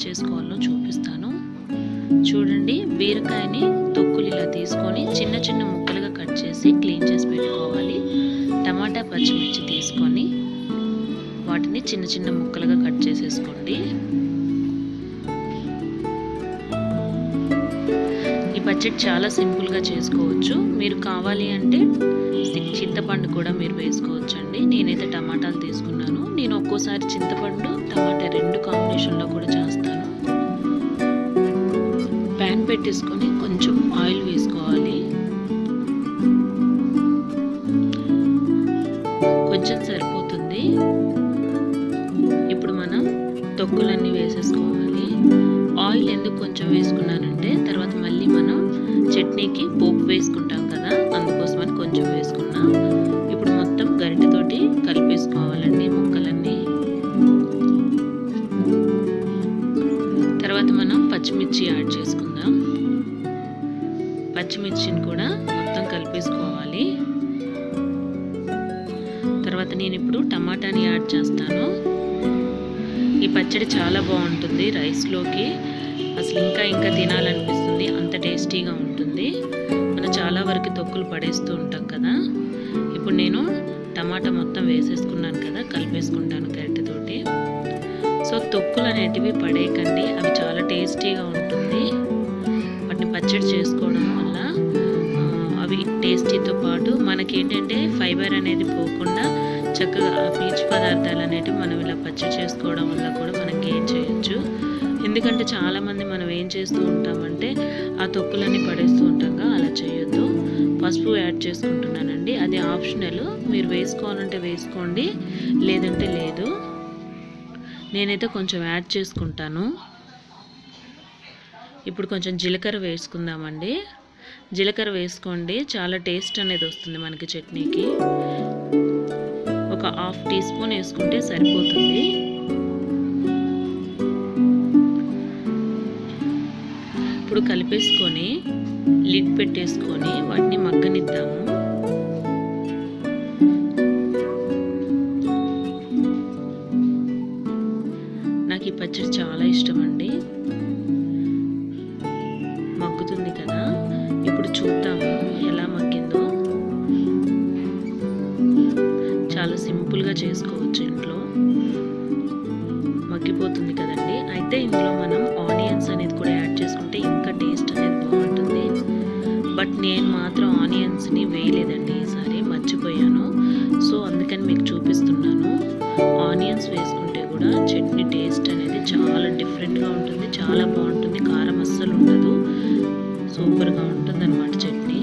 చేసుకోవాలో చూపిస్తాను. చూడండి, బీరకాయని తొక్కులు ఇలా తీసుకొని చిన్న చిన్న ముక్కలుగా కట్ చేసి క్లీన్ చేసి పెట్టుకోవాలి. టమాటా పచ్చిమిర్చి తీసుకొని వాటిని చిన్న చిన్న ముక్కలుగా కట్ చేసేసుకోండి. ఈ పచ్చడి చాలా సింపుల్గా చేసుకోవచ్చు. మీరు కావాలి అంటే చింతపండు కూడా మీరు వేసుకోవచ్చు అండి. నేనైతే టమాటాలు తీసుకున్నాను. నేను ఒక్కోసారి చింతపండు టమాటా రెండు కాంబినేషన్లో కూడా చేస్తాను. ప్యాన్ పెట్టేసుకొని కొంచెం ఆయిల్ వేసుకోవాలి. కొంచెం సరిపోతుంది. ఇప్పుడు మనం తొక్కులన్నీ వేసేసుకోవాలి. ఆయిల్ ఎందుకు కొంచెం వేసుకున్నానంటే తర్వాత మళ్ళీ మనం చట్నీకి పోపు వేసుకుంటాం కదా, అందుకోసమని కొంచెం వేసుకున్నా. ఇప్పుడు మొత్తం గరిటెతోటి కలిపేసుకోవాలండి ముక్కలన్నీ. తర్వాత మనం పచ్చిమిర్చి యాడ్ చేసుకుందాం. పచ్చిమిర్చిని కూడా మొత్తం కలిపేసుకోవాలి. తర్వాత నేను ఇప్పుడు టమాటాని యాడ్ చేస్తాను. ఈ పచ్చడి చాలా బాగుంటుంది. రైస్లోకి అసలు ఇంకా తినాలనిపిస్తుంది, అంత టేస్టీగా ఉంటుంది. మనం చాలా వరకు తొక్కులు పడేస్తూ ఉంటాం కదా. ఇప్పుడు నేను టమాటా మొత్తం వేసేసుకున్నాను కదా, కలిపేసుకుంటాను గరిటెతోటి. సో తొక్కులు అనేటివి పడేయకండి, అవి చాలా టేస్టీగా ఉంటుంది. వాటిని పచ్చడి చేసుకోవడం వల్ల అవి టేస్టీతో పాటు మనకేంటంటే ఫైబర్ అనేది పోకుండా చక్కగా ఆ పీచు పదార్థాలు అనేటివి మనం ఇలా పచ్చడి చేసుకోవడం వల్ల కూడా మనం గెయిన్ చేయొచ్చు. ఎందుకంటే చాలామంది మనం ఏం చేస్తూ ఉంటామంటే ఆ తొక్కులన్నీ పడేస్తూ ఉంటాగా, అలా చేయొద్దు. పసుపు యాడ్ చేసుకుంటున్నానండి, అది ఆప్షనల్. మీరు వేసుకోవాలంటే వేసుకోండి, లేదంటే లేదు. నేనైతే కొంచెం యాడ్ చేసుకుంటాను. ఇప్పుడు కొంచెం జీలకర్ర వేసుకుందామండి. జీలకర్ర వేసుకోండి, చాలా టేస్ట్ అనేది వస్తుంది మనకి చట్నీకి. ఒక 1/2 టీ స్పూన్ వేసుకుంటే సరిపోతుంది. ఇప్పుడు కలిపేసుకొని లిడ్ పెట్టేసుకొని వాటిని మగ్గనిద్దాము. నాకు ఈ పచ్చడి చాలా ఇష్టం అండి. మగ్గుతుంది కదా, ఇప్పుడు చూద్దాము ఎలా మగ్గిందో. చాలా సింపుల్గా చేసుకోవచ్చు ఇంట్లో, మగ్గిపోతుంది కదండి. అయితే ఇందులో మనం ఆనియన్స్ అనేది కూడా యాడ్ చేసుకుంటే ఇంకా టేస్ట్ అనేది బాగుంటుంది. బట్ నేను మాత్రం ఆనియన్స్ని వేయలేదండి, ఈసారి మర్చిపోయాను. సో అందుకని మీకు చూపిస్తున్నాను. ఆనియన్స్ వేసుకుంటే కూడా చట్నీ టేస్ట్ అనేది చాలా డిఫరెంట్గా ఉంటుంది, చాలా బాగుంటుంది. కారం అస్సలు ఉండదు, సూపర్గా ఉంటుంది అన్నమాట చట్నీ.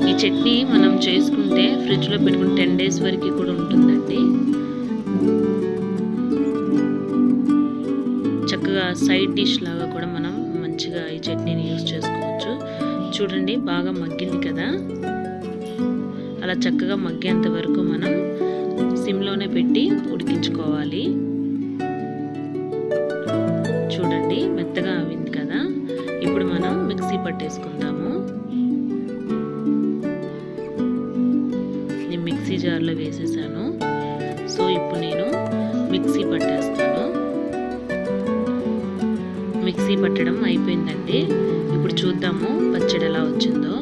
ఈ చట్నీ మనం చేసుకుంటే ఫ్రిడ్జ్లో పెట్టుకుని 10 days వరకు కూడా ఉంటుందండి. చక్కగా సైడ్ డిష్ లాగా కూడా మనం మంచిగా ఈ చట్నీని యూజ్ చేసుకోవచ్చు. చూడండి, బాగా మగ్గింది కదా. అలా చక్కగా మగ్గేంత వరకు మనం సిమ్లోనే పెట్టి ఉడికించుకోవాలి. చూడండి, మెత్తగా అయింది కదా. ఇప్పుడు మనం మిక్సీ పట్టేసుకుందాము. నేను మిక్సీ జార్లో వేసేసాను. సో ఇప్పుడు నేను మిక్సీ పట్టేస్తాను. మిక్సీ పట్టడం అయిపోయిందండి. ఇప్పుడు చూద్దాము పచ్చడి ఎలా వచ్చిందో.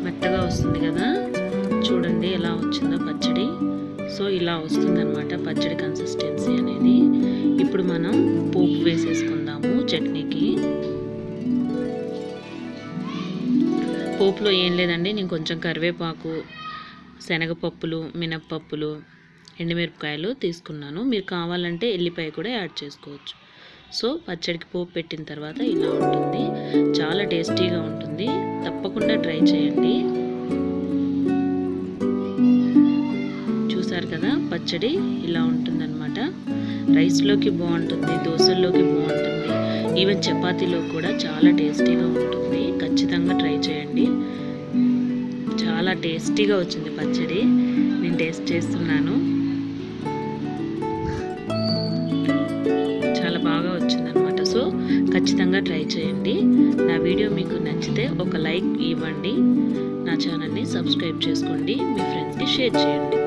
మెత్తగా వస్తుంది కదా, చూడండి ఎలా వచ్చిందో పచ్చడి. సో ఇలా వస్తుందన్నమాట పచ్చడి కన్సిస్టెన్సీ అనేది. ఇప్పుడు మనం పోపు వేసేసుకుందాము చట్నీకి. పోపులో ఏం లేదండి, నేను కొంచెం కరివేపాకు, శనగపప్పులు, మినప్పప్పులు, ఎండుమిరపకాయలు తీసుకున్నాను. మీరు కావాలంటే ఎల్లిపాయ కూడా యాడ్ చేసుకోవచ్చు. సో పచ్చడికి పోపు పెట్టిన తర్వాత ఇలా ఉంటుంది, చాలా టేస్టీగా ఉంటుంది. తప్పకుండా ట్రై చేయండి. చూసారు కదా, పచ్చడి ఇలా ఉంటుందన్నమాట. రైస్లోకి బాగుంటుంది, దోశల్లోకి బాగుంటుంది, ఈవెన్ చపాతీలో కూడా చాలా టేస్టీగా ఉంటుంది. ఖచ్చితంగా ట్రై చేయండి. చాలా టేస్టీగా వచ్చింది పచ్చడి. నేను టేస్ట్ చేస్తున్నాను, చాలా బాగా వచ్చిందనమాట. సో ఖచ్చితంగా ఖచ్చితంగా ట్రై చేయండి. నా వీడియో మీకు నచ్చితే ఒక లైక్ ఇవ్వండి. నా ఛానల్ని సబ్స్క్రైబ్ చేసుకోండి. మీ ఫ్రెండ్స్కి షేర్ చేయండి.